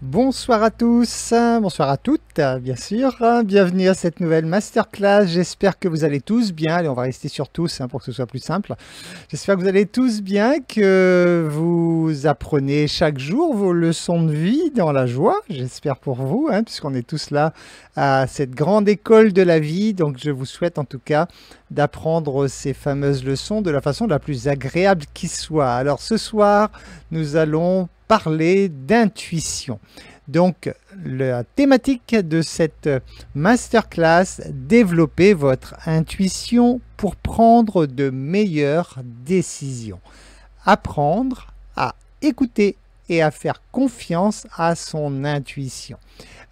Bonsoir à tous, bonsoir à toutes, bien sûr. Bienvenue à cette nouvelle masterclass. J'espère que vous allez tous bien. Allez, on va rester sur tous pour que ce soit plus simple. J'espère que vous allez tous bien, que vous apprenez chaque jour vos leçons de vie dans la joie. J'espère pour vous, puisqu'on est tous là à cette grande école de la vie. Donc, je vous souhaite en tout cas d'apprendre ces fameuses leçons de la façon la plus agréable qui soit. Alors, ce soir, nous allons parler d'intuition. Donc, la thématique de cette masterclass, développer votre intuition pour prendre de meilleures décisions. Apprendre à écouter et à faire confiance à son intuition.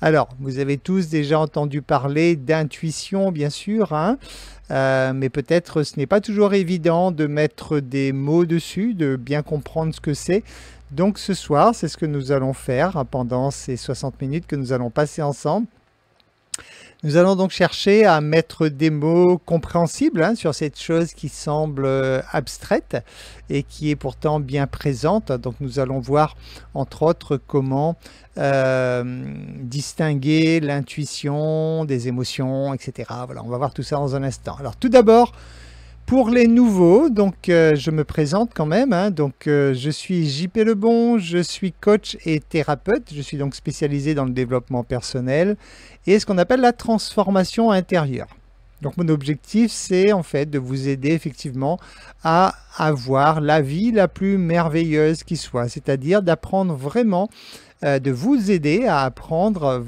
Alors, vous avez tous déjà entendu parler d'intuition, bien sûr, mais peut-être ce n'est pas toujours évident de mettre des mots dessus, de bien comprendre ce que c'est. Donc ce soir, c'est ce que nous allons faire pendant ces 60 minutes que nous allons passer ensemble. Nous allons donc chercher à mettre des mots compréhensibles sur cette chose qui semble abstraite et qui est pourtant bien présente. Donc nous allons voir entre autres comment distinguer l'intuition des émotions, etc. Voilà, on va voir tout ça dans un instant. Alors tout d'abord, pour les nouveaux, donc je me présente quand même. Je suis JP Lebon, je suis coach et thérapeute. Je suis donc spécialisé dans le développement personnel et ce qu'on appelle la transformation intérieure. Donc mon objectif, c'est en fait de vous aider effectivement à avoir la vie la plus merveilleuse qui soit, c'est-à-dire d'apprendre vraiment de vous aider à apprendre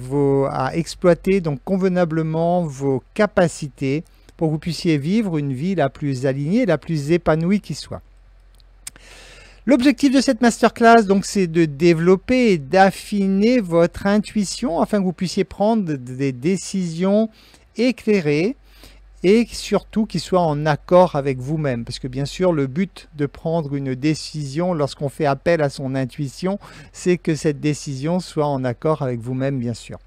à exploiter donc convenablement vos capacités pour que vous puissiez vivre une vie la plus alignée, la plus épanouie qui soit. L'objectif de cette masterclass, donc, c'est de développer et d'affiner votre intuition afin que vous puissiez prendre des décisions éclairées et surtout qui soient en accord avec vous-même. Parce que bien sûr, le but de prendre une décision lorsqu'on fait appel à son intuition, c'est que cette décision soit en accord avec vous-même, bien sûr.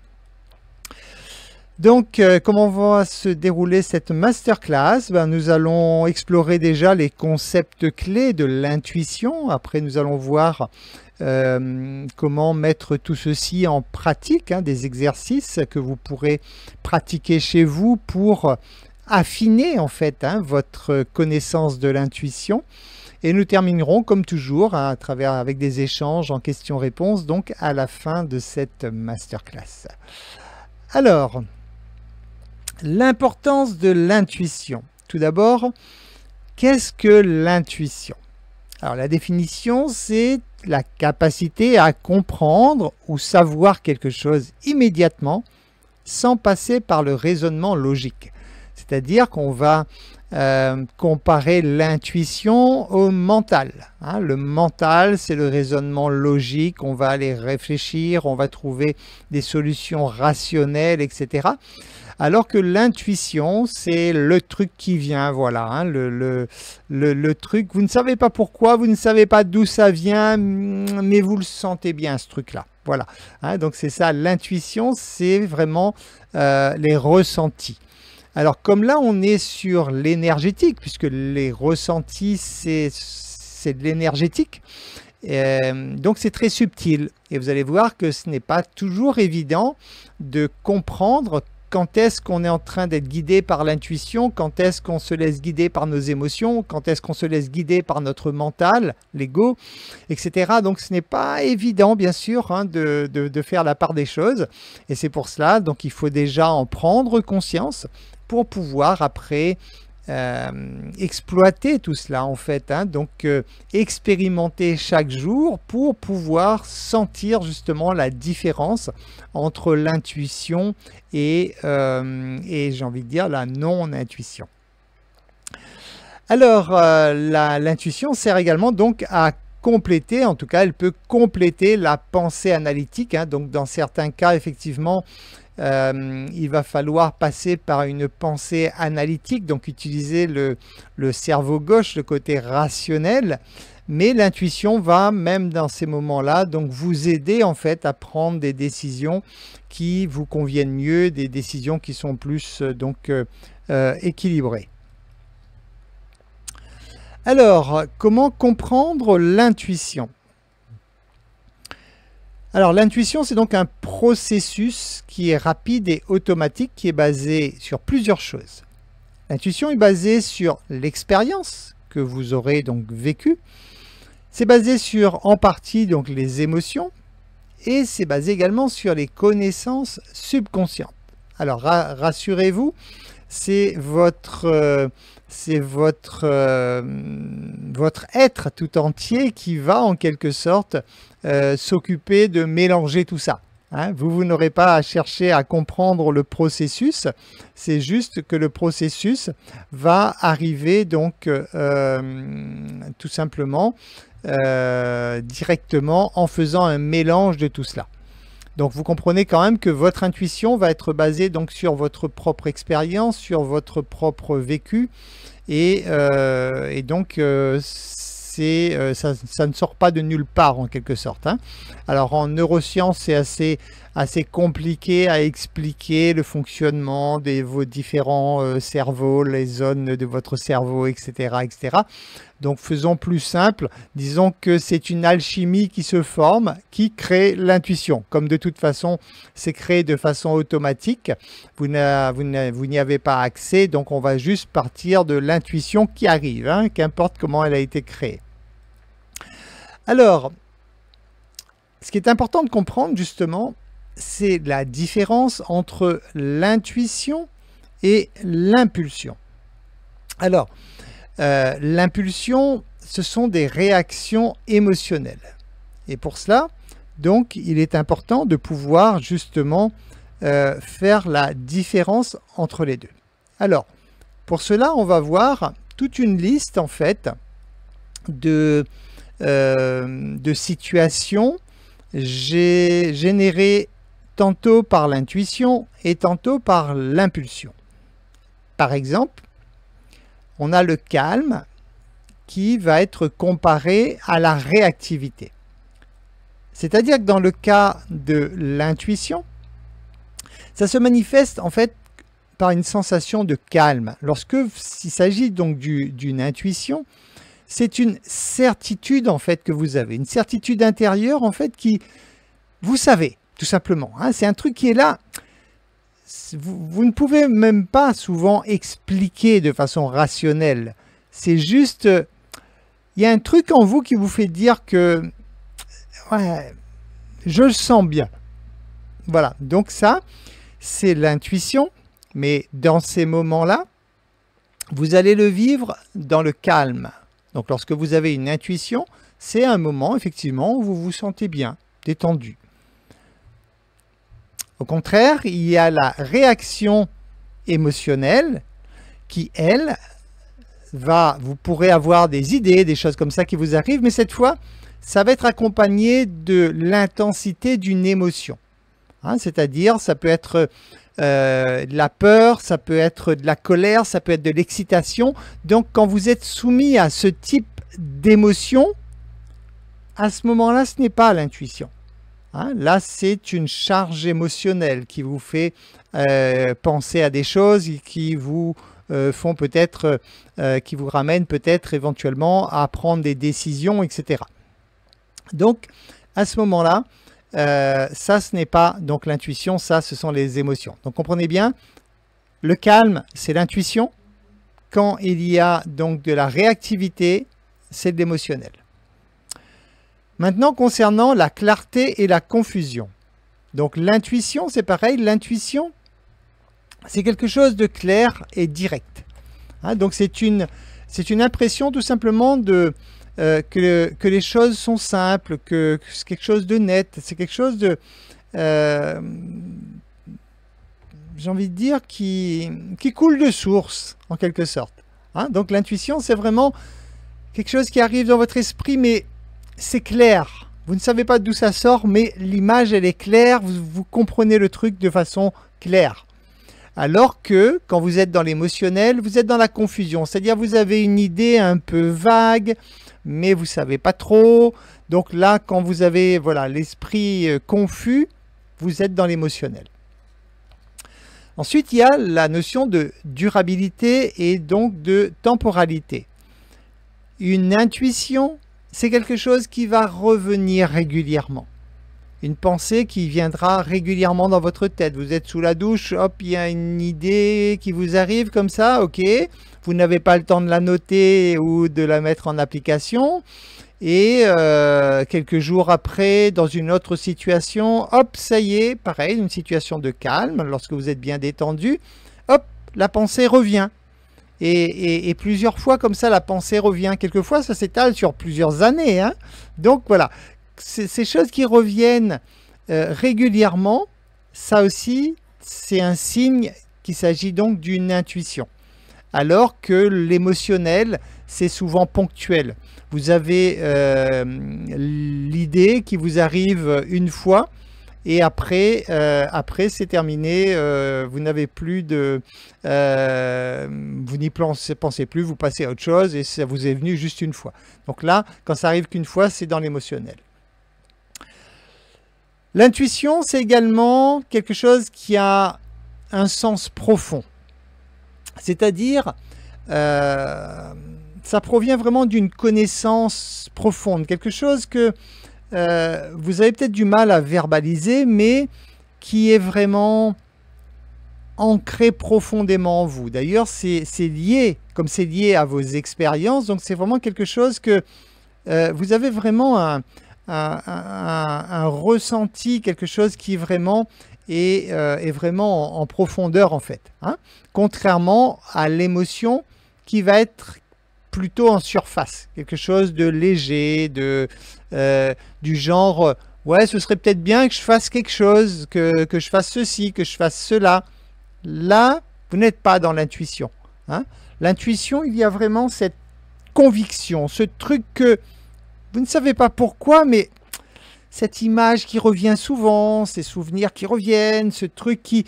Donc, comment va se dérouler cette masterclass? Nous allons explorer déjà les concepts clés de l'intuition. Après, nous allons voir comment mettre tout ceci en pratique, des exercices que vous pourrez pratiquer chez vous pour affiner en fait votre connaissance de l'intuition. Et nous terminerons comme toujours avec des échanges en questions-réponses, donc à la fin de cette masterclass. Alors, l'importance de l'intuition. Tout d'abord, qu'est-ce que l'intuition? Alors la définition, c'est la capacité à comprendre ou savoir quelque chose immédiatement sans passer par le raisonnement logique. C'est-à-dire qu'on va comparer l'intuition au mental. Le mental, c'est le raisonnement logique, on va aller réfléchir, on va trouver des solutions rationnelles, etc. Alors que l'intuition, c'est le truc qui vient, voilà, le truc, vous ne savez pas pourquoi, vous ne savez pas d'où ça vient, mais vous le sentez bien, ce truc-là. Voilà, donc c'est ça, l'intuition, c'est vraiment les ressentis. Alors comme là, on est sur l'énergétique, puisque les ressentis, c'est de l'énergétique, donc c'est très subtil. Et vous allez voir que ce n'est pas toujours évident de comprendre quand est-ce qu'on est en train d'être guidé par l'intuition, quand est-ce qu'on se laisse guider par nos émotions, quand est-ce qu'on se laisse guider par notre mental, l'ego, etc. Donc ce n'est pas évident, bien sûr, de faire la part des choses. Et c'est pour cela, donc il faut déjà en prendre conscience pour pouvoir après exploiter tout cela en fait, donc expérimenter chaque jour pour pouvoir sentir justement la différence entre l'intuition et j'ai envie de dire la non-intuition. Alors l'intuition sert également donc à compléter, en tout cas elle peut compléter la pensée analytique, donc dans certains cas effectivement il va falloir passer par une pensée analytique, donc utiliser le cerveau gauche, le côté rationnel, mais l'intuition va, même dans ces moments-là, donc vous aider en fait à prendre des décisions qui vous conviennent mieux, des décisions qui sont plus équilibrées. Alors, comment comprendre l'intuition? Alors l'intuition, c'est donc un processus qui est rapide et automatique, qui est basé sur plusieurs choses. L'intuition est basée sur l'expérience que vous aurez donc vécue. C'est basé sur, en partie, donc les émotions. Et c'est basé également sur les connaissances subconscientes. Alors rassurez-vous, c'est votre être tout entier qui va en quelque sorte s'occuper de mélanger tout ça. Hein, vous n'aurez pas à chercher à comprendre le processus, c'est juste que le processus va arriver donc tout simplement directement en faisant un mélange de tout cela. Donc vous comprenez quand même que votre intuition va être basée donc sur votre propre expérience, sur votre propre vécu, et donc ça ne sort pas de nulle part en quelque sorte. Hein. Alors en neurosciences, c'est assez compliqué à expliquer le fonctionnement de vos différents cerveaux, les zones de votre cerveau, etc., etc. Donc faisons plus simple, disons que c'est une alchimie qui se forme, qui crée l'intuition. Comme de toute façon, c'est créé de façon automatique, vous n'y avez pas accès, donc on va juste partir de l'intuition qui arrive, hein, qu'importe comment elle a été créée. Alors, ce qui est important de comprendre justement, c'est la différence entre l'intuition et l'impulsion. Alors, l'impulsion, ce sont des réactions émotionnelles. Et pour cela, donc, il est important de pouvoir justement faire la différence entre les deux. Alors, pour cela, on va voir toute une liste, en fait, de situations générées tantôt par l'intuition et tantôt par l'impulsion. Par exemple, on a le calme qui va être comparé à la réactivité. C'est-à-dire que dans le cas de l'intuition, ça se manifeste en fait par une sensation de calme. Lorsqu'il s'agit donc d'une intuition, c'est une certitude en fait que vous avez, une certitude intérieure en fait qui, vous savez, tout simplement. Hein, c'est un truc qui est là. Vous ne pouvez même pas souvent expliquer de façon rationnelle. C'est juste, il y a un truc en vous qui vous fait dire que ouais, je le sens bien. Voilà, donc ça, c'est l'intuition, mais dans ces moments-là, vous allez le vivre dans le calme. Donc lorsque vous avez une intuition, c'est un moment effectivement où vous vous sentez bien, détendu. Au contraire, il y a la réaction émotionnelle qui, elle, vous pourrez avoir des idées, des choses comme ça qui vous arrivent, mais cette fois, ça va être accompagné de l'intensité d'une émotion. Hein, c'est-à-dire, ça peut être de la peur, ça peut être de la colère, ça peut être de l'excitation. Donc, quand vous êtes soumis à ce type d'émotion, à ce moment-là, ce n'est pas l'intuition. Hein, là, c'est une charge émotionnelle qui vous fait penser à des choses qui vous font peut-être, qui vous ramènent peut-être éventuellement à prendre des décisions, etc. Donc, à ce moment-là, ça, ce n'est pas donc l'intuition, ça, ce sont les émotions. Donc, comprenez bien, le calme, c'est l'intuition. Quand il y a donc de la réactivité, c'est de l'émotionnel. Maintenant, concernant la clarté et la confusion. Donc, l'intuition, c'est pareil. L'intuition, c'est quelque chose de clair et direct. Hein, donc, c'est une impression tout simplement que les choses sont simples, que c'est quelque chose de net. C'est quelque chose de, j'ai envie de dire, qui coule de source, en quelque sorte. Hein, donc, l'intuition, c'est vraiment quelque chose qui arrive dans votre esprit, mais c'est clair. Vous ne savez pas d'où ça sort, mais l'image, elle est claire. Vous comprenez le truc de façon claire. Alors que, quand vous êtes dans l'émotionnel, vous êtes dans la confusion. C'est-à-dire, vous avez une idée un peu vague, mais vous ne savez pas trop. Donc là, quand vous avez voilà, l'esprit confus, vous êtes dans l'émotionnel. Ensuite, il y a la notion de durabilité et donc de temporalité. Une intuition, c'est quelque chose qui va revenir régulièrement. une pensée qui viendra régulièrement dans votre tête. Vous êtes sous la douche, hop, il y a une idée qui vous arrive comme ça, ok. Vous n'avez pas le temps de la noter ou de la mettre en application. Et quelques jours après, dans une autre situation, hop, ça y est, pareil, une situation de calme, lorsque vous êtes bien détendu, hop, la pensée revient. Et plusieurs fois comme ça, la pensée revient. Quelquefois, ça s'étale sur plusieurs années, hein. Donc voilà, ces choses qui reviennent régulièrement, ça aussi, c'est un signe qu'il s'agit donc d'une intuition. Alors que l'émotionnel, c'est souvent ponctuel. Vous avez l'idée qui vous arrive une fois et après c'est terminé. Vous n'avez plus de... vous n'y pensez plus, vous passez à autre chose et ça vous est venu juste une fois. Donc là, quand ça arrive qu'une fois, c'est dans l'émotionnel. L'intuition, c'est également quelque chose qui a un sens profond. C'est-à-dire, ça provient vraiment d'une connaissance profonde, quelque chose que vous avez peut-être du mal à verbaliser, mais qui est vraiment ancré profondément en vous. D'ailleurs, c'est lié, comme c'est lié à vos expériences, donc c'est vraiment quelque chose que vous avez vraiment un ressenti, quelque chose qui vraiment est vraiment en profondeur en fait, hein, contrairement à l'émotion qui va être plutôt en surface, quelque chose de léger, du genre ouais, ce serait peut-être bien que je fasse quelque chose, que je fasse ceci, que je fasse cela. Là, vous n'êtes pas dans l'intuition, hein. L'intuition, il y a vraiment cette conviction, ce truc que vous ne savez pas pourquoi, mais cette image qui revient souvent, ces souvenirs qui reviennent, ce truc qui...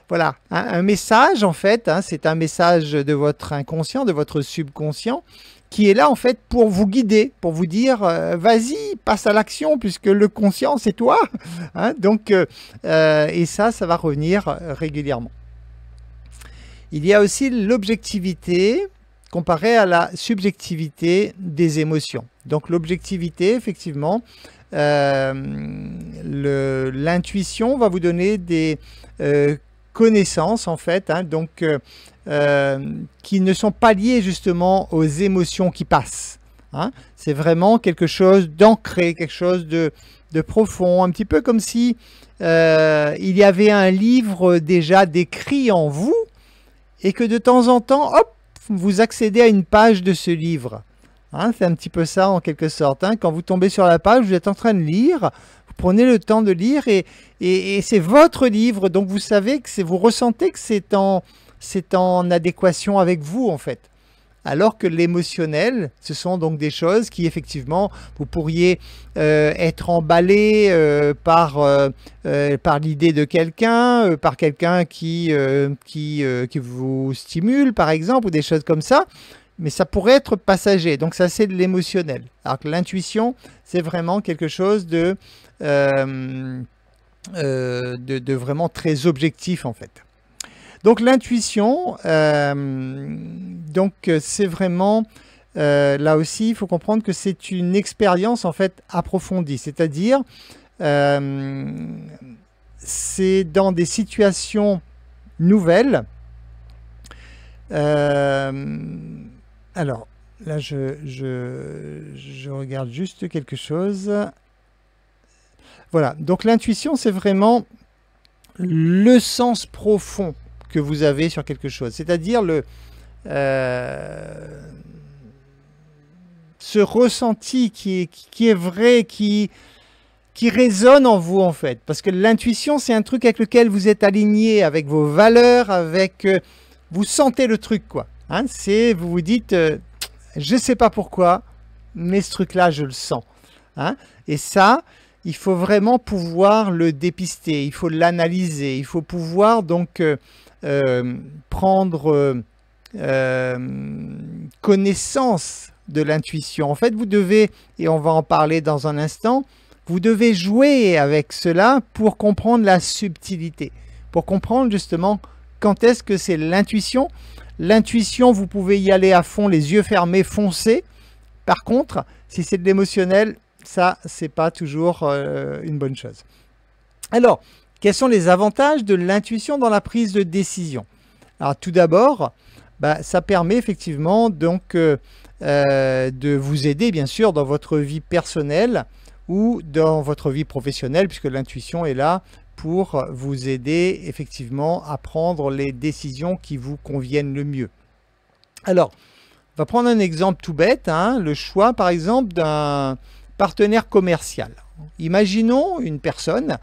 Voilà, un message en fait, hein, c'est un message de votre inconscient, de votre subconscient, qui est là en fait pour vous guider, pour vous dire vas-y, passe à l'action, puisque le conscient c'est toi, hein, donc, et ça va revenir régulièrement. Il y a aussi l'objectivité comparée à la subjectivité des émotions. Donc l'objectivité, effectivement, l'intuition va vous donner des connaissances en fait, hein, donc qui ne sont pas liées justement aux émotions qui passent, hein. C'est vraiment quelque chose d'ancré, quelque chose de profond, un petit peu comme si il y avait un livre déjà décrit en vous et que de temps en temps, hop, vous accédez à une page de ce livre, hein. C'est un petit peu ça en quelque sorte, hein. Quand vous tombez sur la page, vous êtes en train de lire, vous prenez le temps de lire et c'est votre livre, donc vous savez que vous ressentez que c'est en adéquation avec vous en fait. Alors que l'émotionnel, ce sont donc des choses qui effectivement, vous pourriez être emballé par l'idée de quelqu'un, par quelqu'un qui vous stimule par exemple, ou des choses comme ça, mais ça pourrait être passager, donc ça c'est de l'émotionnel. Alors que l'intuition, c'est vraiment quelque chose de vraiment très objectif en fait. Donc l'intuition, c'est vraiment, là aussi, il faut comprendre que c'est une expérience en fait approfondie, c'est-à-dire c'est dans des situations nouvelles. Alors là, je regarde juste quelque chose. Voilà, donc l'intuition, c'est vraiment le sens profond que vous avez sur quelque chose, c'est-à-dire ce ressenti qui est vrai, qui résonne en vous en fait, parce que l'intuition c'est un truc avec lequel vous êtes aligné, avec vos valeurs, avec vous sentez le truc quoi, hein, vous vous dites je sais pas pourquoi, mais ce truc là je le sens, hein, et ça il faut vraiment pouvoir le dépister, il faut l'analyser, il faut pouvoir donc prendre connaissance de l'intuition. En fait, vous devez, et on va en parler dans un instant, vous devez jouer avec cela pour comprendre la subtilité, pour comprendre justement quand est-ce que c'est l'intuition. L'intuition, vous pouvez y aller à fond, les yeux fermés, foncer. Par contre, si c'est de l'émotionnel, ça, c'est pas toujours une bonne chose. Alors, quels sont les avantages de l'intuition dans la prise de décision? Alors, tout d'abord, ça permet effectivement donc de vous aider, bien sûr, dans votre vie personnelle ou dans votre vie professionnelle, puisque l'intuition est là pour vous aider effectivement à prendre les décisions qui vous conviennent le mieux. Alors, on va prendre un exemple tout bête, hein, le choix par exemple d'un partenaire commercial. Imaginons une personne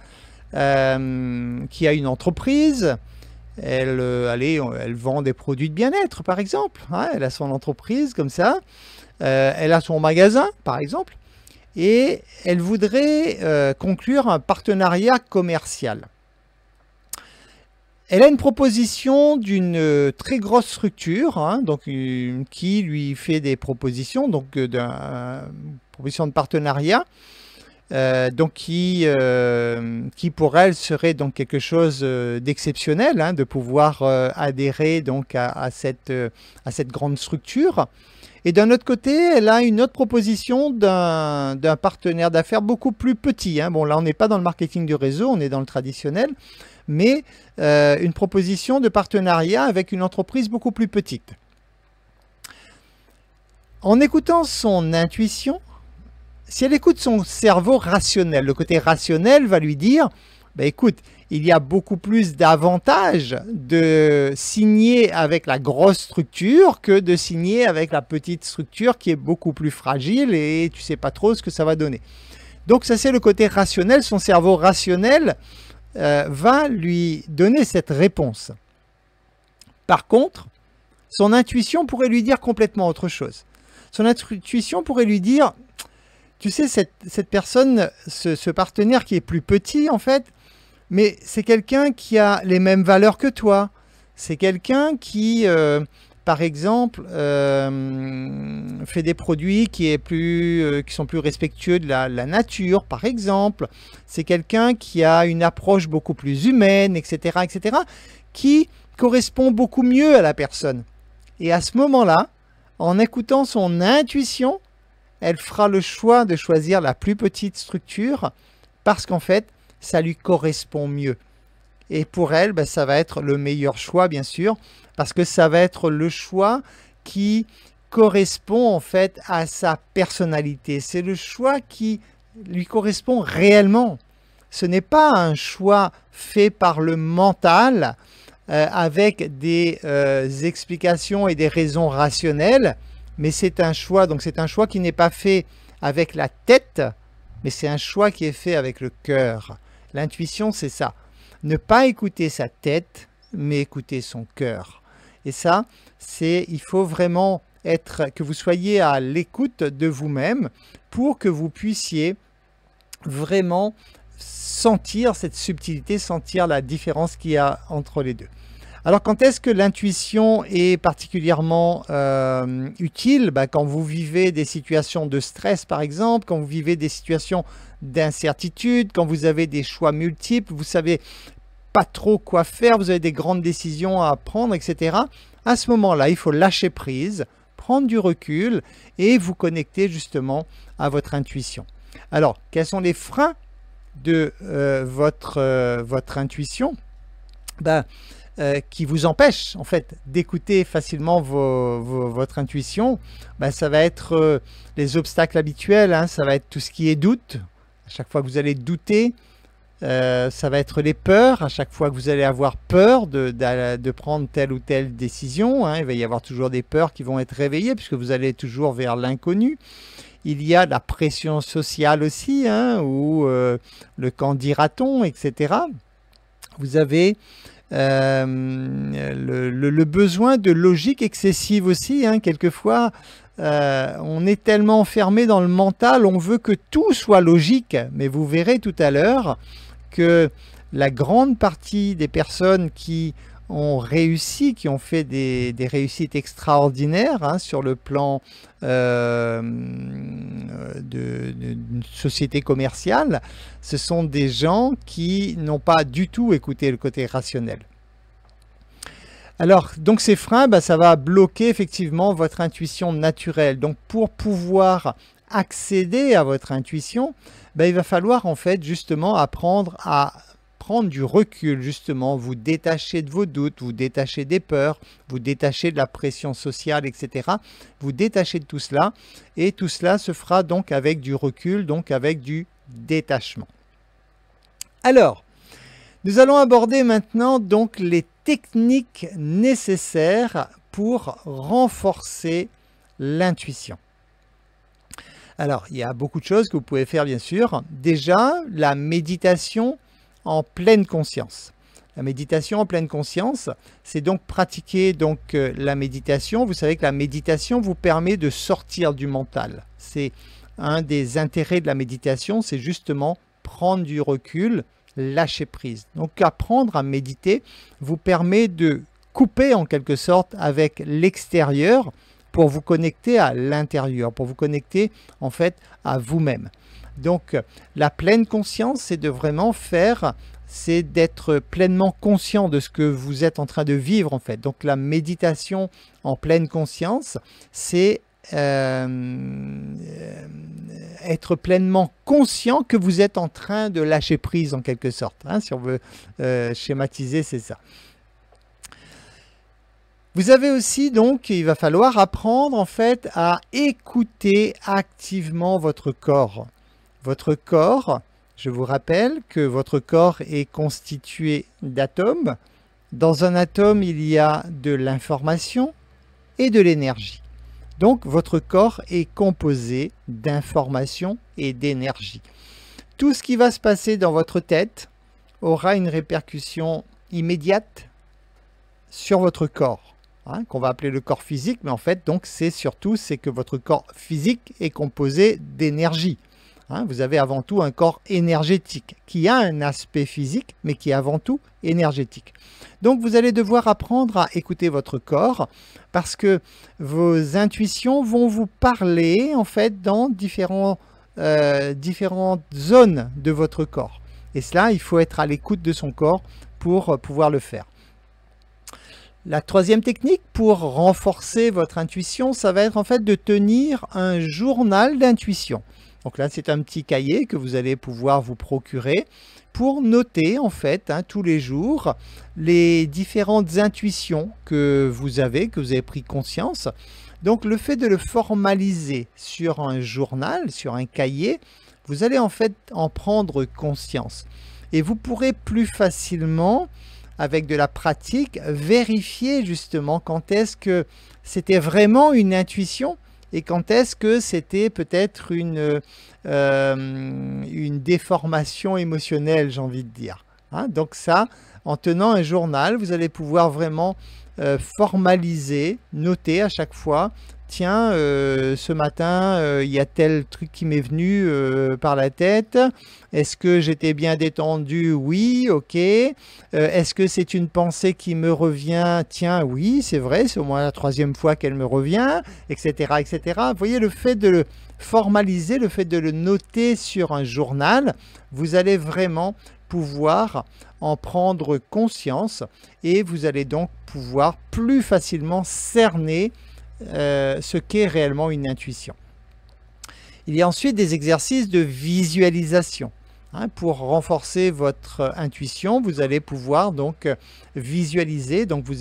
qui a une entreprise, elle vend des produits de bien-être par exemple, hein, elle a son entreprise comme ça, elle a son magasin par exemple, et elle voudrait conclure un partenariat commercial. Elle a une proposition d'une très grosse structure, hein, donc, qui lui fait des propositions, donc proposition de partenariat, donc qui pour elle serait donc quelque chose d'exceptionnel, hein, de pouvoir adhérer donc à cette grande structure. Et d'un autre côté, elle a une autre proposition d'un partenaire d'affaires beaucoup plus petit, hein. Bon, là, on n'est pas dans le marketing du réseau, on est dans le traditionnel, mais une proposition de partenariat avec une entreprise beaucoup plus petite. En écoutant son intuition, si elle écoute son cerveau rationnel, le côté rationnel va lui dire, écoute, il y a beaucoup plus d'avantages de signer avec la grosse structure que de signer avec la petite structure qui est beaucoup plus fragile et tu ne sais pas trop ce que ça va donner. Donc ça, c'est le côté rationnel. Son cerveau rationnel va lui donner cette réponse. Par contre, son intuition pourrait lui dire complètement autre chose. Son intuition pourrait lui dire, tu sais, cette personne, ce partenaire qui est plus petit en fait, mais c'est quelqu'un qui a les mêmes valeurs que toi. C'est quelqu'un qui, par exemple, fait des produits qui sont plus respectueux de la nature, par exemple. C'est quelqu'un qui a une approche beaucoup plus humaine, etc., etc., qui correspond beaucoup mieux à la personne. Et à ce moment-là, en écoutant son intuition, elle fera le choix de choisir la plus petite structure parce qu'en fait, ça lui correspond mieux. Et pour elle, ça va être le meilleur choix, bien sûr, parce que ça va être le choix qui correspond en fait à sa personnalité. C'est le choix qui lui correspond réellement. Ce n'est pas un choix fait par le mental avec des explications et des raisons rationnelles, mais c'est un choix. Donc c'est un choix qui n'est pas fait avec la tête, mais c'est un choix qui est fait avec le cœur. L'intuition, c'est ça. Ne pas écouter sa tête, mais écouter son cœur. Et ça, il faut vraiment que vous soyez à l'écoute de vous-même pour que vous puissiez vraiment sentir cette subtilité, sentir la différence qu'il y a entre les deux. Alors, quand est-ce que l'intuition est particulièrement utile? Quand vous vivez des situations de stress, par exemple, quand vous vivez des situations d'incertitude, quand vous avez des choix multiples, vous savez pas trop quoi faire, vous avez des grandes décisions à prendre, etc. À ce moment-là, il faut lâcher prise, prendre du recul et vous connecter justement à votre intuition. Alors, quels sont les freins de votre intuition qui vous empêchent en fait d'écouter facilement votre intuition? Ça va être les obstacles habituels, hein, ça va être tout ce qui est doute. À chaque fois que vous allez douter, ça va être les peurs. À chaque fois que vous allez avoir peur de prendre telle ou telle décision, hein, il va y avoir toujours des peurs qui vont être réveillées puisque vous allez toujours vers l'inconnu. Il y a la pression sociale aussi, hein, ou le qu'en dira-t-on, etc. Vous avez le besoin de logique excessive aussi, hein, quelquefois. On est tellement enfermé dans le mental, on veut que tout soit logique, mais vous verrez tout à l'heure que la grande partie des personnes qui ont réussi, qui ont fait des réussites extraordinaires, hein, sur le plan d'une société commerciale, ce sont des gens qui n'ont pas du tout écouté le côté rationnel. Alors, donc ces freins, ça va bloquer effectivement votre intuition naturelle. Donc, pour pouvoir accéder à votre intuition, ben, il va falloir en fait justement apprendre à prendre du recul, justement, vous détacher de vos doutes, vous détacher des peurs, vous détacher de la pression sociale, etc. Vous détacher de tout cela, et tout cela se fera donc avec du recul, donc avec du détachement. Alors, nous allons aborder maintenant donc les techniques nécessaires pour renforcer l'intuition. Alors, il y a beaucoup de choses que vous pouvez faire, bien sûr. Déjà, la méditation en pleine conscience. La méditation en pleine conscience, c'est donc pratiquer la méditation. Vous savez que la méditation vous permet de sortir du mental. C'est un des intérêts de la méditation, c'est justement prendre du recul, lâcher prise. Donc apprendre à méditer vous permet de couper en quelque sorte avec l'extérieur pour vous connecter à l'intérieur, pour vous connecter en fait à vous-même. Donc la pleine conscience, c'est de vraiment c'est d'être pleinement conscient de ce que vous êtes en train de vivre en fait. Donc la méditation en pleine conscience, c'est être pleinement conscient que vous êtes en train de lâcher prise en quelque sorte. Hein, si on veut schématiser, c'est ça. Vous avez aussi donc, il va falloir apprendre en fait à écouter activement votre corps. Votre corps, je vous rappelle que votre corps est constitué d'atomes. Dans un atome, il y a de l'information et de l'énergie. Donc, votre corps est composé d'information et d'énergie. Tout ce qui va se passer dans votre tête aura une répercussion immédiate sur votre corps, hein, qu'on va appeler le corps physique, mais en fait, donc, c'est que votre corps physique est composé d'énergie. Hein, vous avez avant tout un corps énergétique qui a un aspect physique, mais qui est avant tout énergétique. Donc vous allez devoir apprendre à écouter votre corps parce que vos intuitions vont vous parler en fait dans différentes zones de votre corps. Et cela, il faut être à l'écoute de son corps pour pouvoir le faire. La troisième technique pour renforcer votre intuition, ça va être en fait de tenir un journal d'intuition. Donc là, c'est un petit cahier que vous allez pouvoir vous procurer pour noter en fait tous les jours les différentes intuitions que vous avez pris conscience. Donc le fait de le formaliser sur un journal, sur un cahier, vous allez en fait en prendre conscience. Et vous pourrez plus facilement, avec de la pratique, vérifier justement quand est-ce que c'était vraiment une intuition et quand est-ce que c'était peut-être une déformation émotionnelle, j'ai envie de dire. Hein, donc ça, en tenant un journal, vous allez pouvoir vraiment formaliser, noter à chaque fois, tiens, ce matin, il y a tel truc qui m'est venu par la tête. Est-ce que j'étais bien détendu? Oui, ok. Est-ce que c'est une pensée qui me revient? Tiens, oui, c'est vrai, c'est au moins la troisième fois qu'elle me revient, etc., etc. Vous voyez, le fait de le formaliser, le fait de le noter sur un journal, vous allez vraiment pouvoir en prendre conscience et vous allez donc pouvoir plus facilement cerner ce qu'est réellement une intuition. Il y a ensuite des exercices de visualisation. Hein, pour renforcer votre intuition, vous allez pouvoir donc visualiser. Donc vous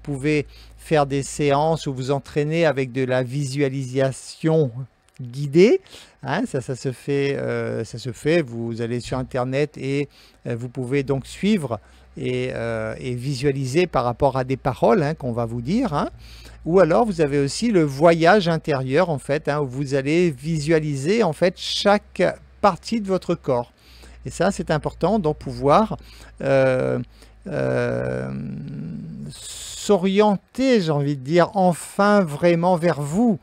pouvez faire des séances où vous entraînez avec de la visualisation guidée. Hein, ça se fait. Vous allez sur Internet et vous pouvez donc suivre et visualiser par rapport à des paroles qu'on va vous dire. Hein. Ou alors vous avez aussi le voyage intérieur en fait, où vous allez visualiser en fait chaque partie de votre corps. Et ça, c'est important d'en pouvoir s'orienter, j'ai envie de dire, enfin vraiment vers vous.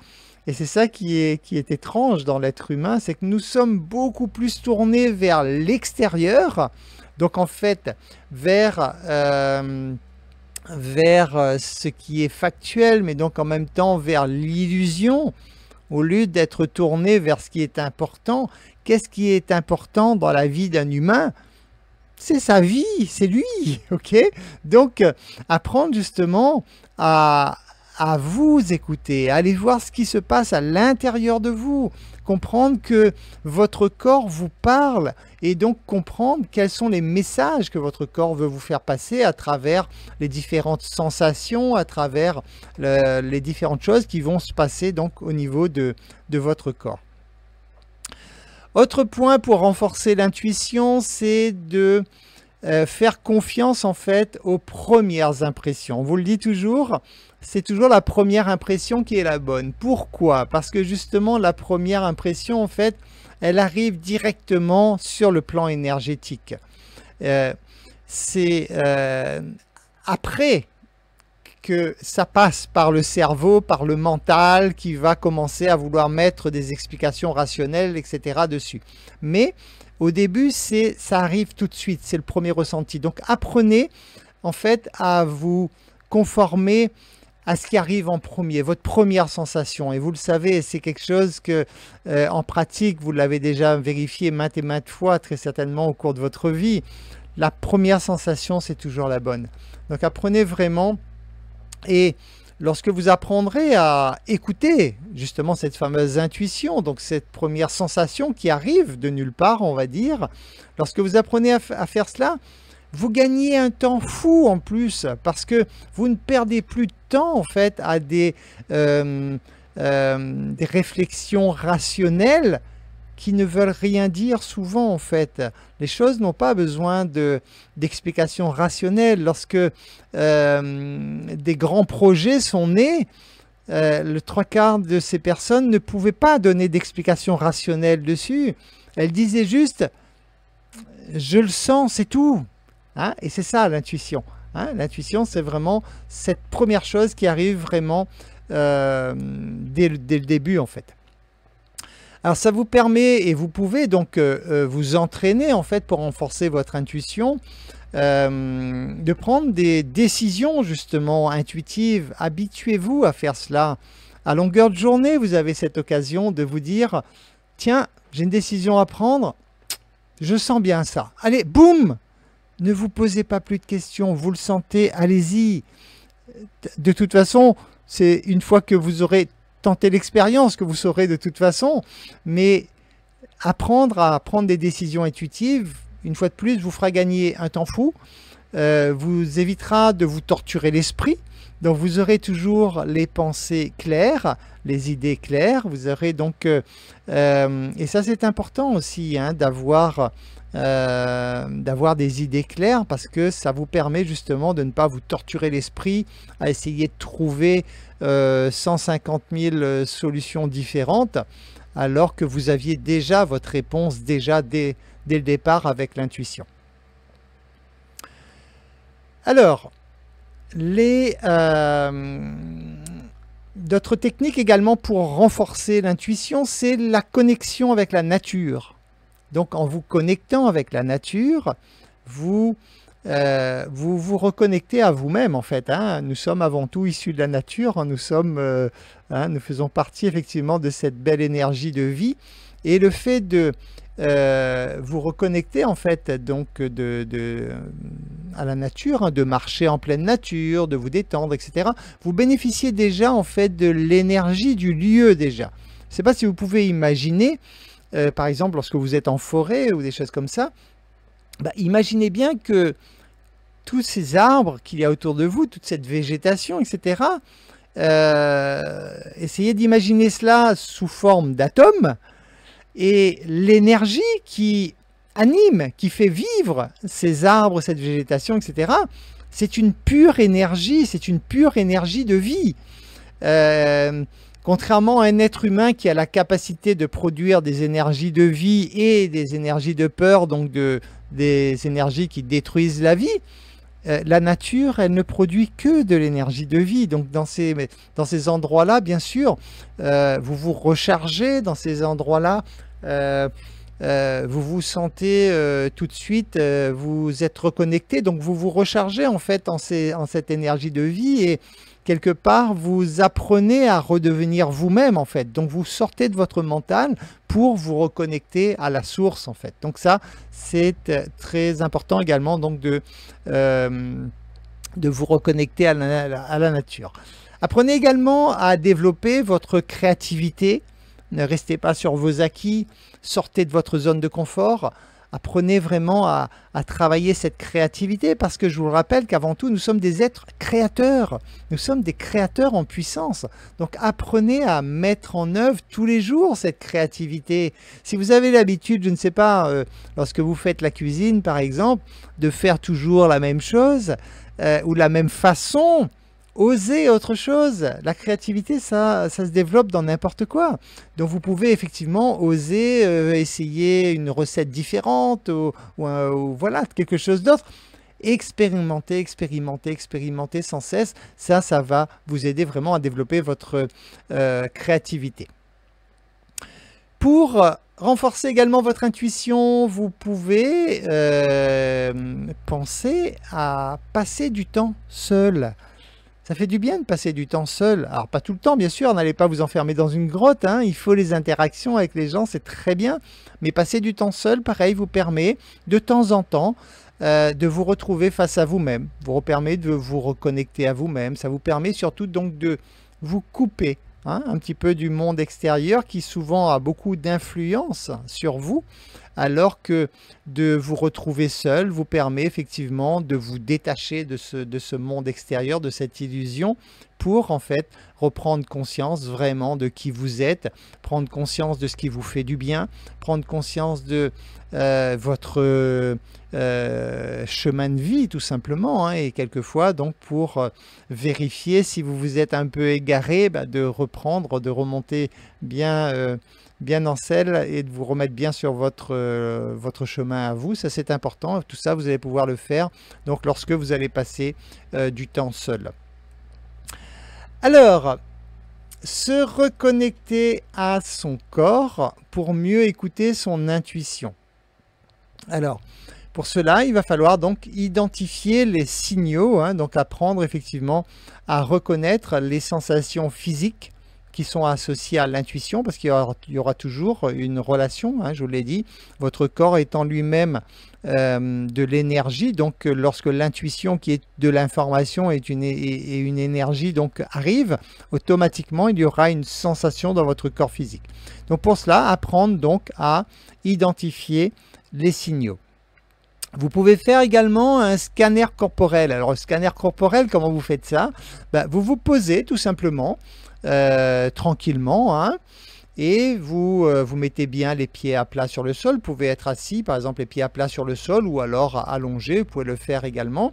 Et c'est ça qui est étrange dans l'être humain, c'est que nous sommes beaucoup plus tournés vers l'extérieur, donc en fait vers ce qui est factuel, mais donc en même temps vers l'illusion, au lieu d'être tourné vers ce qui est important. Qu'est-ce qui est important dans la vie d'un humain? C'est sa vie, c'est lui, ok? Donc, apprendre justement à à vous écouter, à aller voir ce qui se passe à l'intérieur de vous, comprendre que votre corps vous parle et donc comprendre quels sont les messages que votre corps veut vous faire passer à travers les différentes sensations, à travers les différentes choses qui vont se passer donc au niveau de votre corps. Autre point pour renforcer l'intuition, c'est de faire confiance en fait aux premières impressions. On vous le dit toujours, c'est toujours la première impression qui est la bonne. Pourquoi? Parce que justement la première impression en fait, elle arrive directement sur le plan énergétique. C'est après que ça passe par le cerveau, par le mental, qui va commencer à vouloir mettre des explications rationnelles, etc. dessus. Mais au début, ça arrive tout de suite, c'est le premier ressenti. Donc apprenez en fait à vous conformer à ce qui arrive en premier, votre première sensation. Et vous le savez, c'est quelque chose que en pratique, vous l'avez déjà vérifié maintes et maintes fois, très certainement au cours de votre vie. La première sensation, c'est toujours la bonne. Donc apprenez vraiment. Et lorsque vous apprendrez à écouter justement cette fameuse intuition, donc cette première sensation qui arrive de nulle part, on va dire, lorsque vous apprenez à faire cela, vous gagnez un temps fou en plus, parce que vous ne perdez plus de temps en fait à des réflexions rationnelles qui ne veulent rien dire souvent en fait. Les choses n'ont pas besoin d'explications rationnelles. Lorsque des grands projets sont nés, le 3/4 de ces personnes ne pouvaient pas donner d'explications rationnelles dessus. Elles disaient juste « je le sens, c'est tout ». Hein, et c'est ça l'intuition. Hein, l'intuition, c'est vraiment cette première chose qui arrive vraiment dès le début en fait. Alors ça vous permet, et vous pouvez donc vous entraîner en fait pour renforcer votre intuition, de prendre des décisions justement intuitives. Habituez-vous à faire cela. À longueur de journée, vous avez cette occasion de vous dire « Tiens, j'ai une décision à prendre, je sens bien ça. Allez, boum !» Ne vous posez pas plus de questions, vous le sentez, allez-y. De toute façon, c'est une fois que vous aurez tenté l'expérience que vous saurez de toute façon, mais apprendre à prendre des décisions intuitives, une fois de plus, vous fera gagner un temps fou, vous évitera de vous torturer l'esprit, donc vous aurez toujours les pensées claires, les idées claires, vous aurez donc, et ça c'est important aussi, hein, d'avoir des idées claires, parce que ça vous permet justement de ne pas vous torturer l'esprit à essayer de trouver 150 000 solutions différentes, alors que vous aviez déjà votre réponse dès le départ avec l'intuition. Alors, d'autres techniques également pour renforcer l'intuition, c'est la connexion avec la nature. Donc en vous connectant avec la nature, vous vous reconnectez à vous-même en fait. Hein. Nous sommes avant tout issus de la nature, nous nous faisons partie effectivement de cette belle énergie de vie. Et le fait de vous reconnecter en fait donc à la nature, hein, de marcher en pleine nature, de vous détendre, etc. Vous bénéficiez déjà en fait de l'énergie du lieu déjà. Je ne sais pas si vous pouvez imaginer, par exemple lorsque vous êtes en forêt ou des choses comme ça, bah, imaginez bien que tous ces arbres qu'il y a autour de vous, toute cette végétation, etc., essayez d'imaginer cela sous forme d'atomes, et l'énergie qui anime, qui fait vivre ces arbres, cette végétation, etc., c'est une pure énergie de vie. Contrairement à un être humain qui a la capacité de produire des énergies de vie et des énergies de peur, donc des énergies qui détruisent la vie, la nature, elle ne produit que de l'énergie de vie. Donc dans ces endroits-là, bien sûr, vous vous rechargez dans ces endroits-là, vous vous sentez tout de suite, vous êtes reconnecté, donc vous vous rechargez en fait en cette énergie de vie, et quelque part vous apprenez à redevenir vous-même en fait. Donc vous sortez de votre mental pour vous reconnecter à la source en fait. Donc ça c'est très important également, donc de vous reconnecter à la nature. Apprenez également à développer votre créativité. Ne restez pas sur vos acquis, sortez de votre zone de confort. Apprenez vraiment à travailler cette créativité parce que je vous le rappelle qu'avant tout, nous sommes des êtres créateurs. Nous sommes des créateurs en puissance. Donc apprenez à mettre en œuvre tous les jours cette créativité. Si vous avez l'habitude, je ne sais pas, lorsque vous faites la cuisine par exemple, de faire toujours la même chose ou la même façon, osez autre chose. La créativité, ça se développe dans n'importe quoi. Donc vous pouvez effectivement oser essayer une recette différente ou voilà, quelque chose d'autre. Expérimentez, expérimentez, expérimentez sans cesse. Ça va vous aider vraiment à développer votre créativité. Pour renforcer également votre intuition, vous pouvez penser à passer du temps seul. Ça fait du bien de passer du temps seul. Alors, pas tout le temps, bien sûr, n'allez pas vous enfermer dans une grotte. Hein. Il faut les interactions avec les gens, c'est très bien. Mais passer du temps seul, pareil, vous permet de temps en temps de vous retrouver face à vous-même. Vous permet de vous reconnecter à vous-même. Ça vous permet surtout donc de vous couper un petit peu du monde extérieur qui souvent a beaucoup d'influence sur vous, alors que de vous retrouver seul vous permet effectivement de vous détacher de ce monde extérieur, de cette illusion, pour en fait reprendre conscience vraiment de qui vous êtes, prendre conscience de ce qui vous fait du bien, prendre conscience de votre chemin de vie tout simplement, et quelquefois donc pour vérifier si vous vous êtes un peu égaré, de reprendre, de remonter bien en selle et de vous remettre bien sur votre chemin à vous. Ça c'est important, tout ça vous allez pouvoir le faire donc lorsque vous allez passer du temps seul. Alors, se reconnecter à son corps pour mieux écouter son intuition. Alors, pour cela, il va falloir donc identifier les signaux, donc apprendre effectivement à reconnaître les sensations physiques qui sont associées à l'intuition, parce qu'il y aura toujours une relation, je vous l'ai dit, votre corps étant lui-même de l'énergie, donc lorsque l'intuition qui est de l'information et une énergie donc arrive, automatiquement il y aura une sensation dans votre corps physique. Donc pour cela, apprendre donc à identifier les signaux. Vous pouvez faire également un scanner corporel. Alors, le scanner corporel, comment vous faites ça? Vous vous posez tout simplement, tranquillement, et vous mettez bien les pieds à plat sur le sol. Vous pouvez être assis, par exemple, les pieds à plat sur le sol, ou alors allongé, vous pouvez le faire également.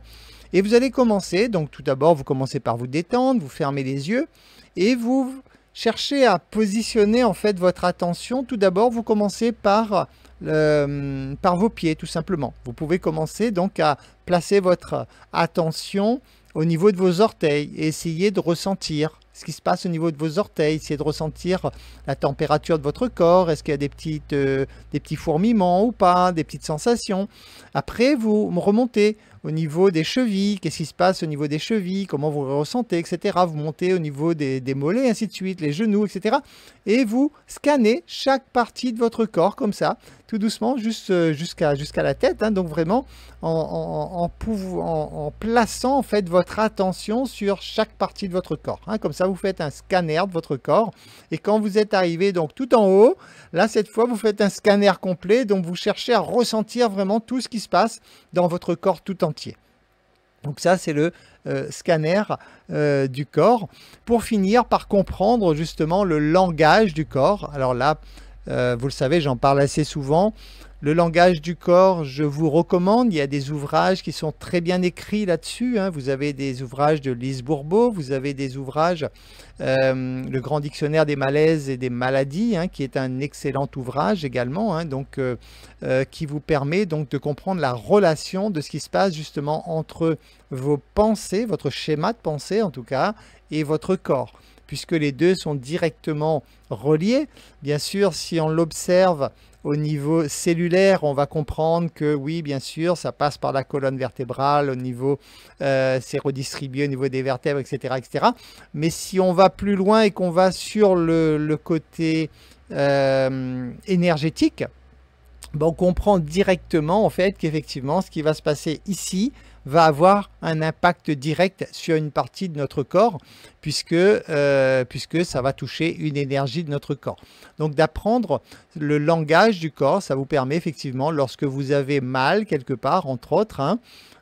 Et vous allez commencer, donc tout d'abord, vous commencez par vous détendre, vous fermez les yeux, et vous cherchez à positionner en fait votre attention. Tout d'abord, vous commencez par vos pieds tout simplement. Vous pouvez commencer donc à placer votre attention au niveau de vos orteils et essayer de ressentir ce qui se passe au niveau de vos orteils, essayer de ressentir la température de votre corps, est-ce qu'il y a des petits fourmillements ou pas, des petites sensations. Après, vous remontez au niveau des chevilles, qu'est-ce qui se passe au niveau des chevilles, comment vous ressentez, etc. Vous montez au niveau des mollets, ainsi de suite, les genoux, etc. Et vous scannez chaque partie de votre corps comme ça, tout doucement, jusqu'à la tête. Donc vraiment en plaçant en fait votre attention sur chaque partie de votre corps. Comme ça, vous faites un scanner de votre corps. Et quand vous êtes arrivé donc tout en haut, là cette fois, vous faites un scanner complet. Donc vous cherchez à ressentir vraiment tout ce qui se passe dans votre corps tout entier. Donc ça, c'est le scanner du corps. Pour finir par comprendre justement le langage du corps. Alors là, vous le savez, j'en parle assez souvent. Le langage du corps, je vous recommande. Il y a des ouvrages qui sont très bien écrits là-dessus. Vous avez des ouvrages de Lise Bourbeau, vous avez des ouvrages, le Grand Dictionnaire des malaises et des maladies, qui est un excellent ouvrage également, qui vous permet donc de comprendre la relation de ce qui se passe justement entre vos pensées, votre schéma de pensée en tout cas, et votre corps, puisque les deux sont directement reliés. Bien sûr, si on l'observe au niveau cellulaire, on va comprendre que oui, bien sûr, ça passe par la colonne vertébrale, au niveau, c'est redistribué au niveau des vertèbres, etc., etc. Mais si on va plus loin et qu'on va sur le côté énergétique, ben, on comprend directement en fait qu'effectivement ce qui va se passer ici va avoir un impact direct sur une partie de notre corps puisque ça va toucher une énergie de notre corps. Donc d'apprendre le langage du corps, ça vous permet effectivement lorsque vous avez mal quelque part, entre autres, hein,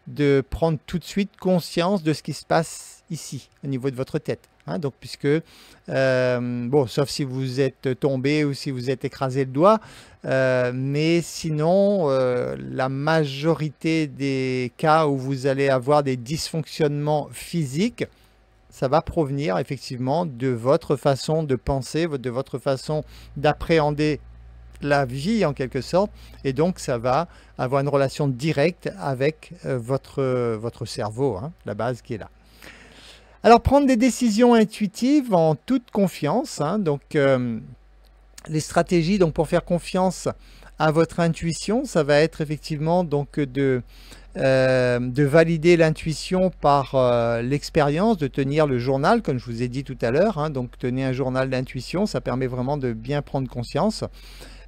de prendre tout de suite conscience de ce qui se passe ici, au niveau de votre tête. Hein, donc, puisque, bon, sauf si vous êtes tombé ou si vous êtes écrasé le doigt, mais sinon, la majorité des cas où vous allez avoir des dysfonctionnements physiques, ça va provenir effectivement de votre façon de penser, de votre façon d'appréhender la vie en quelque sorte, et donc ça va avoir une relation directe avec votre cerveau, hein, la base qui est là. Alors prendre des décisions intuitives en toute confiance, hein, donc les stratégies donc pour faire confiance à votre intuition, ça va être effectivement donc de valider l'intuition par l'expérience, de tenir le journal comme je vous ai dit tout à l'heure, hein, donc tenir un journal d'intuition, ça permet vraiment de bien prendre conscience.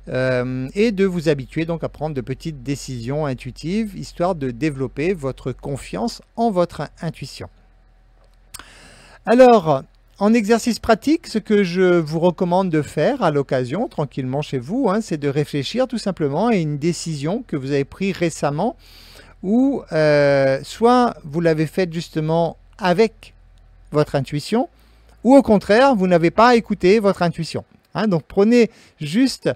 Et de vous habituer donc à prendre de petites décisions intuitives, histoire de développer votre confiance en votre intuition. Alors, en exercice pratique, ce que je vous recommande de faire à l'occasion, tranquillement chez vous, hein, c'est de réfléchir tout simplement à une décision que vous avez prise récemment, ou soit vous l'avez faite justement avec votre intuition, ou au contraire, vous n'avez pas écouté votre intuition. Hein, donc prenez juste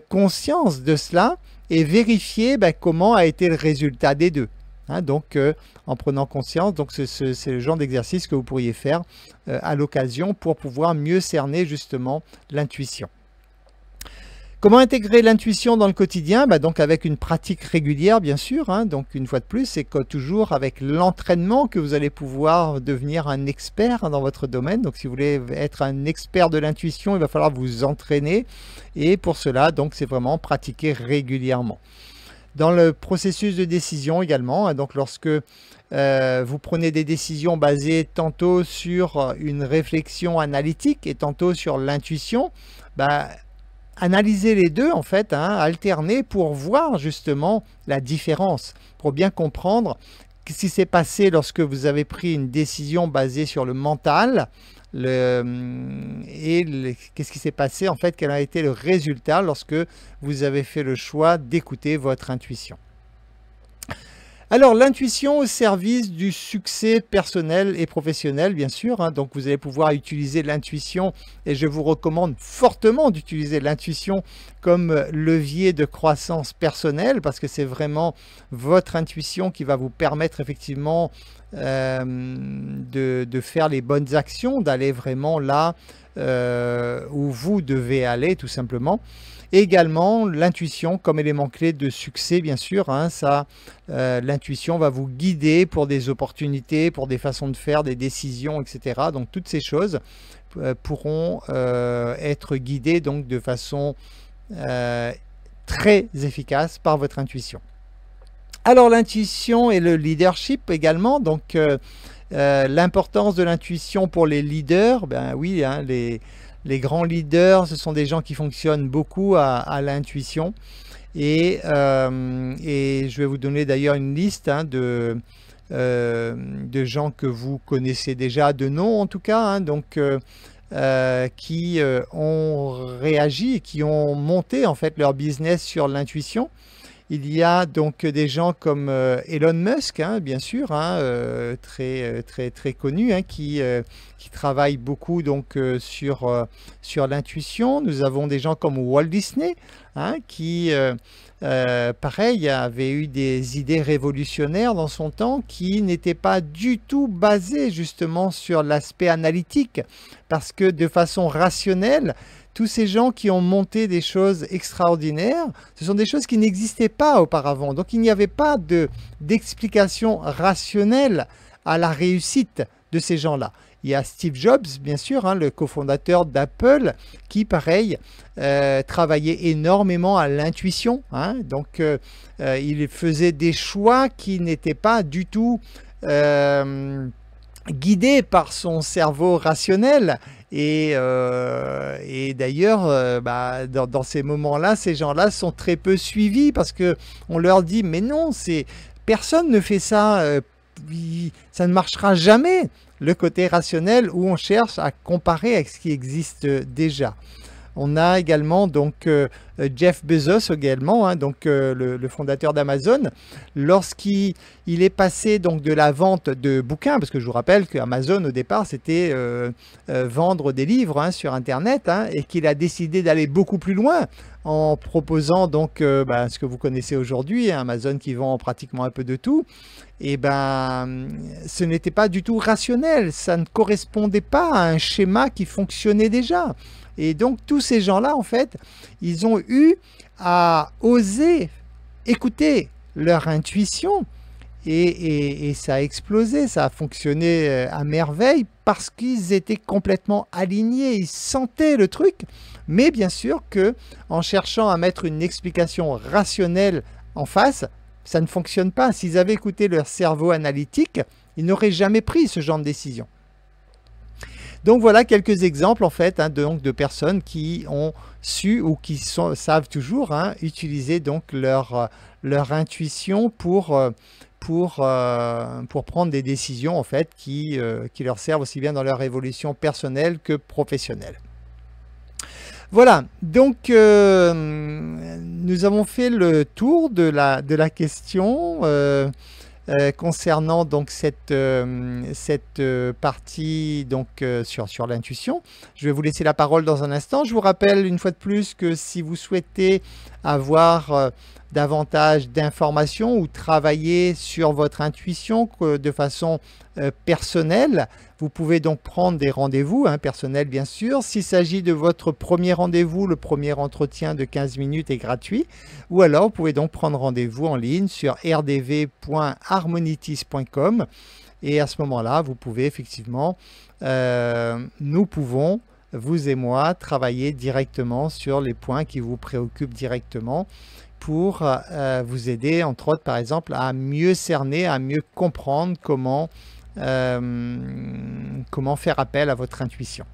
conscience de cela et vérifiez comment a été le résultat des deux. Hein, donc en prenant conscience, donc c'est le genre d'exercice que vous pourriez faire à l'occasion pour pouvoir mieux cerner justement l'intuition. Comment intégrer l'intuition dans le quotidien? Donc avec une pratique régulière bien sûr, hein, donc une fois de plus, c'est toujours avec l'entraînement que vous allez pouvoir devenir un expert dans votre domaine. Donc si vous voulez être un expert de l'intuition, il va falloir vous entraîner, et pour cela, donc c'est vraiment pratiquer régulièrement. Dans le processus de décision également, hein, donc lorsque vous prenez des décisions basées tantôt sur une réflexion analytique et tantôt sur l'intuition, analysez les deux en fait, hein, alternez pour voir justement la différence, pour bien comprendre ce qui s'est passé lorsque vous avez pris une décision basée sur le mental, qu'est-ce qui s'est passé en fait, quel a été le résultat lorsque vous avez fait le choix d'écouter votre intuition. Alors l'intuition au service du succès personnel et professionnel bien sûr, hein, donc vous allez pouvoir utiliser l'intuition, et je vous recommande fortement d'utiliser l'intuition comme levier de croissance personnelle, parce que c'est vraiment votre intuition qui va vous permettre effectivement de faire les bonnes actions, d'aller vraiment là où vous devez aller tout simplement. Également, l'intuition comme élément clé de succès, bien sûr, hein, l'intuition va vous guider pour des opportunités, pour des façons de faire, des décisions, etc. Donc, toutes ces choses pourront être guidées donc, de façon très efficace par votre intuition. Alors, l'intuition et le leadership également, donc l'importance de l'intuition pour les leaders, oui, hein, les grands leaders, ce sont des gens qui fonctionnent beaucoup à l'intuition. Et je vais vous donner d'ailleurs une liste, hein, de gens que vous connaissez déjà, de nom en tout cas, hein, donc qui ont réagi, qui ont monté en fait leur business sur l'intuition. Il y a donc des gens comme Elon Musk, hein, bien sûr, hein, très connu, hein, qui travaille beaucoup donc, sur l'intuition. Nous avons des gens comme Walt Disney, hein, qui, pareil, avait eu des idées révolutionnaires dans son temps qui n'étaient pas du tout basées justement sur l'aspect analytique, parce que de façon rationnelle, tous ces gens qui ont monté des choses extraordinaires, ce sont des choses qui n'existaient pas auparavant. Donc il n'y avait pas d'explication rationnelle à la réussite de ces gens-là. Il y a Steve Jobs, bien sûr, hein, le cofondateur d'Apple, qui, pareil, travaillait énormément à l'intuition. Hein, donc il faisait des choix qui n'étaient pas du tout guidés par son cerveau rationnel, Et d'ailleurs, dans ces moments-là, ces gens-là sont très peu suivis parce que on leur dit mais non, personne ne fait ça, ça ne marchera jamais. Le côté rationnel où on cherche à comparer avec ce qui existe déjà. On a également donc Jeff Bezos également, hein, donc le fondateur d'Amazon, lorsqu'il est passé donc de la vente de bouquins, parce que je vous rappelle qu'Amazon au départ c'était vendre des livres hein, sur Internet, hein, et qu'il a décidé d'aller beaucoup plus loin en proposant donc ce que vous connaissez aujourd'hui, hein, Amazon qui vend pratiquement un peu de tout. Et ce n'était pas du tout rationnel, ça ne correspondait pas à un schéma qui fonctionnait déjà. Et donc tous ces gens-là, en fait, ils ont eu à oser écouter leur intuition et ça a explosé, ça a fonctionné à merveille parce qu'ils étaient complètement alignés, ils sentaient le truc. Mais bien sûr que en cherchant à mettre une explication rationnelle en face, ça ne fonctionne pas. S'ils avaient écouté leur cerveau analytique, ils n'auraient jamais pris ce genre de décision. Donc voilà quelques exemples en fait hein, de personnes qui ont su ou qui savent toujours hein, utiliser donc leur intuition pour prendre des décisions en fait qui leur servent aussi bien dans leur évolution personnelle que professionnelle. Voilà, donc nous avons fait le tour de la question concernant donc cette partie donc sur l'intuition. Je vais vous laisser la parole dans un instant. Je vous rappelle une fois de plus que si vous souhaitez avoir davantage d'informations ou travailler sur votre intuition de façon personnelle, vous pouvez donc prendre des rendez-vous personnels bien sûr. S'il s'agit de votre premier rendez-vous, le premier entretien de 15 minutes est gratuit, ou alors vous pouvez donc prendre rendez-vous en ligne sur rdv.harmonitis.com et à ce moment-là, vous pouvez effectivement, nous pouvons, vous et moi, travailler directement sur les points qui vous préoccupent directement pour vous aider, entre autres, par exemple, à mieux cerner, à mieux comprendre comment faire appel à votre intuition.